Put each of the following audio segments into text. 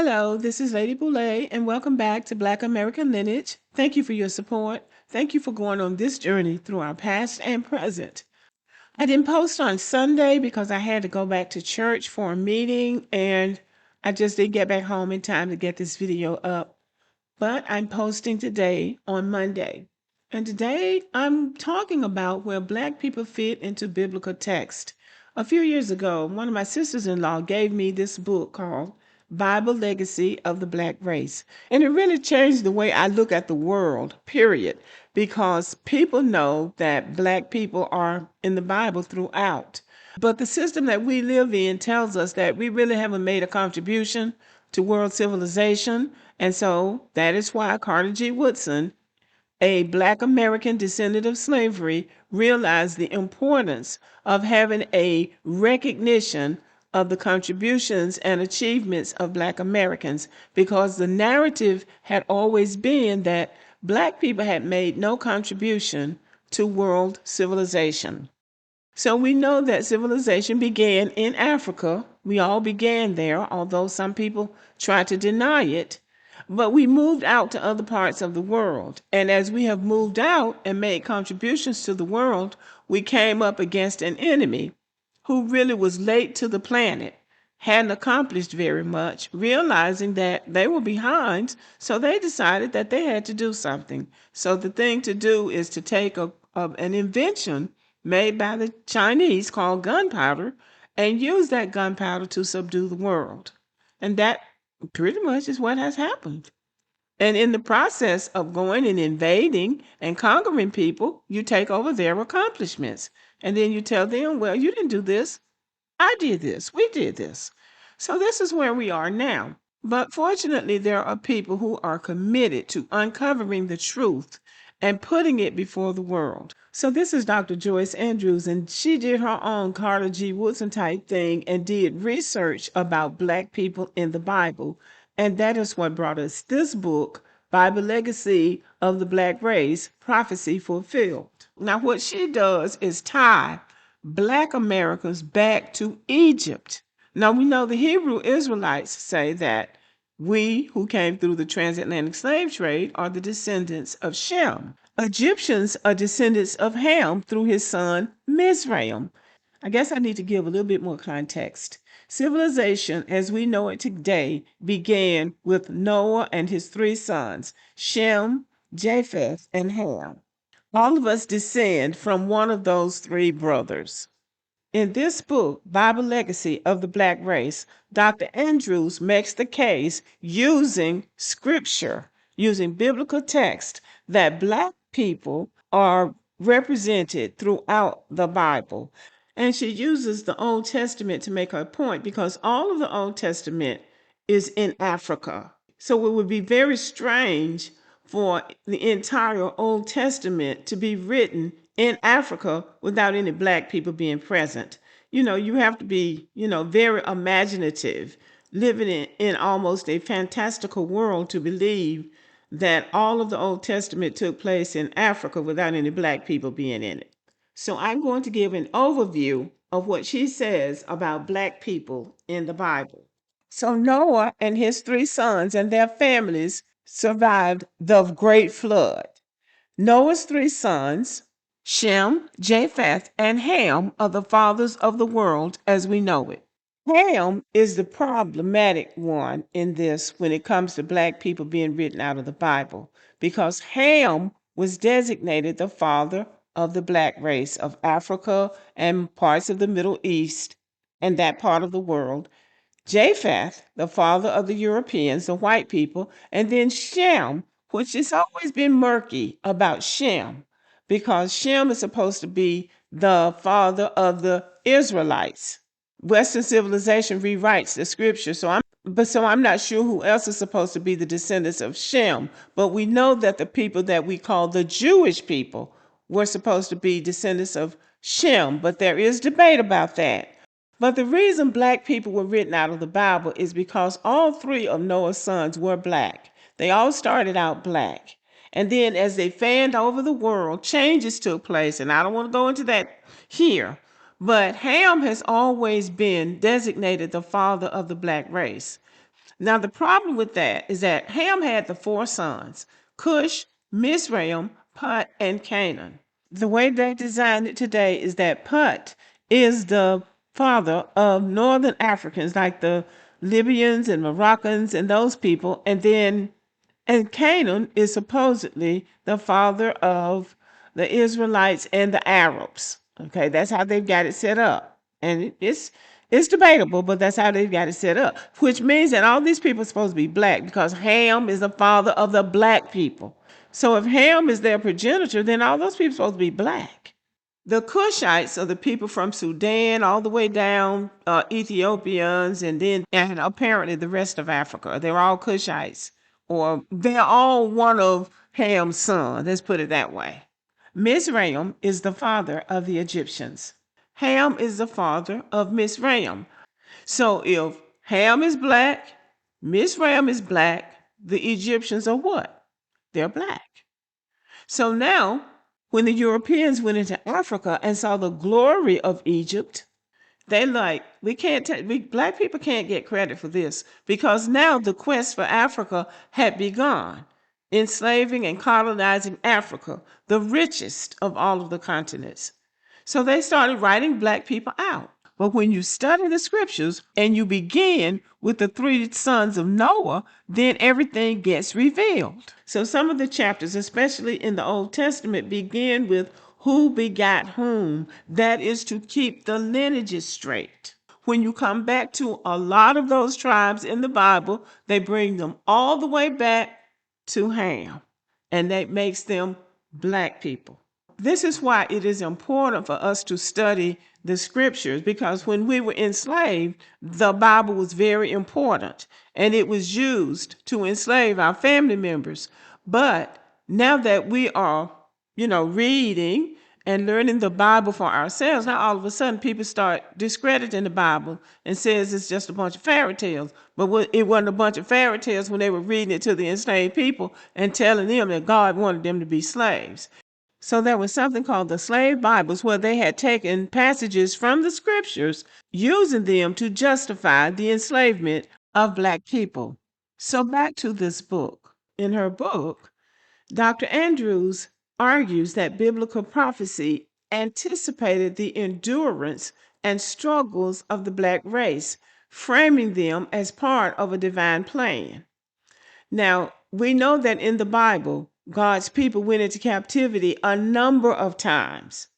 Hello, this is Lady Boulay, and welcome back to Black American Lineage. Thank you for your support. Thank you for going on this journey through our past and present. I didn't post on Sunday because I had to go back to church for a meeting, and I just didn't get back home in time to get this video up. But I'm posting today on Monday. And today I'm talking about where Black people fit into biblical text. A few years ago, one of my sisters-in-law gave me this book called Bible Legacy of the Black Race. And it really changed the way I look at the world, period, because people know that Black people are in the Bible throughout. But the system that we live in tells us that we really haven't made a contribution to world civilization. And so that is why Carter G. Woodson, a Black American descendant of slavery, realized the importance of having a recognition of the contributions and achievements of Black Americans, because the narrative had always been that Black people had made no contribution to world civilization. So we know that civilization began in Africa. We all began there, although some people try to deny it. But we moved out to other parts of the world. And as we have moved out and made contributions to the world, we came up against an enemy who really was late to the planet, hadn't accomplished very much, realizing that they were behind. So they decided that they had to do something. So the thing to do is to take an invention made by the Chinese called gunpowder and use that gunpowder to subdue the world. And that pretty much is what has happened. And in the process of going and invading and conquering people, you take over their accomplishments. And then you tell them, well, you didn't do this. I did this. We did this. So this is where we are now. But fortunately, there are people who are committed to uncovering the truth and putting it before the world. So this is Dr. Joyce Andrews, and she did her own Carter G. Woodson type thing and did research about Black people in the Bible. And that is what brought us this book, Bible Legacy of the Black Race, Prophecy Fulfilled. Now, what she does is tie Black Americans back to Egypt. Now, we know the Hebrew Israelites say that we who came through the transatlantic slave trade are the descendants of Shem. Egyptians are descendants of Ham through his son Mizraim. I guess I need to give a little bit more context. Civilization, as we know it today, began with Noah and his three sons, Shem, Japheth, and Ham. All of us descend from one of those three brothers. In this book, Bible Legacy of the Black Race, Dr. Andrews makes the case using scripture, using biblical text, that Black people are represented throughout the Bible. And she uses the Old Testament to make her point, because all of the Old Testament is in Africa. So it would be very strange for the entire Old Testament to be written in Africa without any Black people being present. You have to be, very imaginative, living in almost a fantastical world to believe that all of the Old Testament took place in Africa without any Black people being in it. So I'm going to give an overview of what she says about Black people in the Bible. So Noah and his three sons and their families survived the great flood. Noah's three sons, Shem, Japheth, and Ham, are the fathers of the world as we know it. Ham is the problematic one in this when it comes to Black people being written out of the Bible, because Ham was designated the father of the Black race of Africa and parts of the Middle East and that part of the world. Japheth, the father of the Europeans, the white people, and then Shem, which has always been murky about Shem, because Shem is supposed to be the father of the Israelites. Western civilization rewrites the scripture, so I'm not sure who else is supposed to be the descendants of Shem, but we know that the people that we call the Jewish people were supposed to be descendants of Shem, but there is debate about that. But the reason Black people were written out of the Bible is because all three of Noah's sons were Black. They all started out Black. And then as they fanned over the world, changes took place. And I don't want to go into that here. But Ham has always been designated the father of the Black race. Now, the problem with that is that Ham had the 4 sons: Cush, Mizraim, Put, and Canaan. The way they designed it today is that Put is the father of northern Africans, like the Libyans and Moroccans and those people, and Canaan is supposedly the father of the Israelites and the Arabs. Okay, that's how they've got it set up. And it's debatable, but that's how they've got it set up. Which means that all these people are supposed to be black because Ham is the father of the black people. So if Ham is their progenitor, then all those people are supposed to be black. The Cushites are the people from Sudan all the way down, Ethiopians, and apparently the rest of Africa. They're all Cushites, or they're all one of Ham's sons. Let's put it that way. Mizraim is the father of the Egyptians. Ham is the father of Mizraim. So if Ham is black, Mizraim is black, the Egyptians are what? They're black. So now, when the Europeans went into Africa and saw the glory of Egypt, they like, black people can't get credit for this, because now the quest for Africa had begun, enslaving and colonizing Africa, the richest of all of the continents. So they started writing black people out. But when you study the scriptures and you begin with the 3 sons of Noah, then everything gets revealed. So some of the chapters, especially in the Old Testament, begin with who begot whom. That is to keep the lineages straight. When you come back to a lot of those tribes in the Bible, they bring them all the way back to Ham, and that makes them black people. This is why it is important for us to study the scriptures, because when we were enslaved, the Bible was very important and it was used to enslave our family members. But now that we are, reading and learning the Bible for ourselves, now all of a sudden people start discrediting the Bible and says it's just a bunch of fairy tales. But it wasn't a bunch of fairy tales when they were reading it to the enslaved people and telling them that God wanted them to be slaves. So there was something called the slave Bibles, where they had taken passages from the scriptures, using them to justify the enslavement of black people. So back to this book. In her book, Dr. Andrews argues that biblical prophecy anticipated the endurance and struggles of the black race, framing them as part of a divine plan. Now, we know that in the Bible, God's people went into captivity a number of times.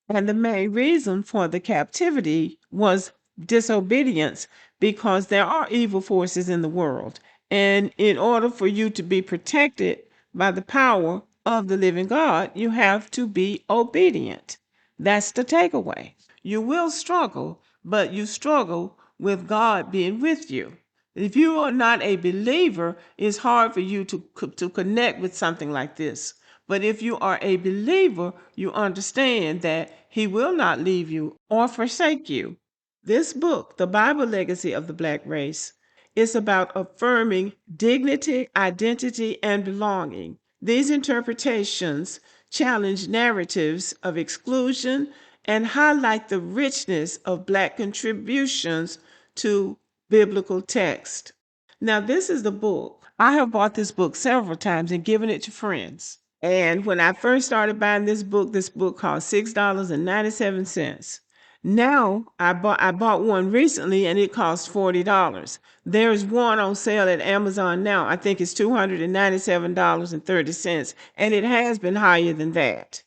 And the main reason for the captivity was disobedience, because there are evil forces in the world. And in order for you to be protected by the power of the living God, you have to be obedient. That's the takeaway. You will struggle, but you struggle with God being with you. If you are not a believer, it's hard for you to connect with something like this. But if you are a believer, you understand that He will not leave you or forsake you. This book, The Bible Legacy of the Black Race, is about affirming dignity, identity, and belonging. These interpretations challenge narratives of exclusion and highlight the richness of Black contributions to biblical text. Now, this is the book. I have bought this book several times and given it to friends. And when I first started buying this book cost $6.97. Now, I bought one recently and it costs $40. There's one on sale at Amazon now. I think it's $297.30, and it has been higher than that.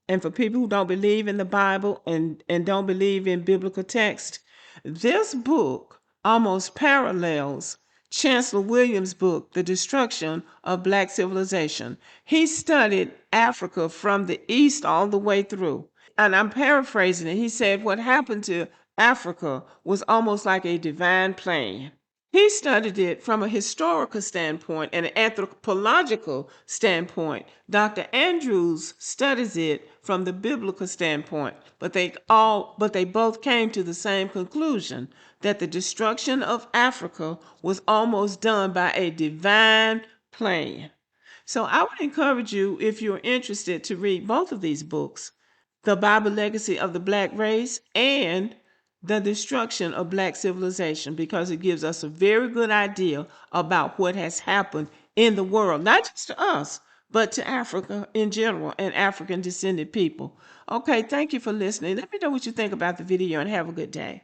And for people who don't believe in the Bible and don't believe in biblical text, this book almost parallels Chancellor Williams' book, The Destruction of Black Civilization. He studied Africa from the east all the way through. And I'm paraphrasing it. He said what happened to Africa was almost like a divine plan. He studied it from a historical standpoint and an anthropological standpoint. Dr. Andrews studies it from the biblical standpoint, but they both came to the same conclusion, that the destruction of Africa was almost done by a divine plan. So I would encourage you, if you're interested, to read both of these books, The Bible Legacy of the Black Race and the destruction of Black civilization, because it gives us a very good idea about what has happened in the world, not just to us, but to Africa in general and African descended people. Okay, thank you for listening. Let me know what you think about the video and have a good day.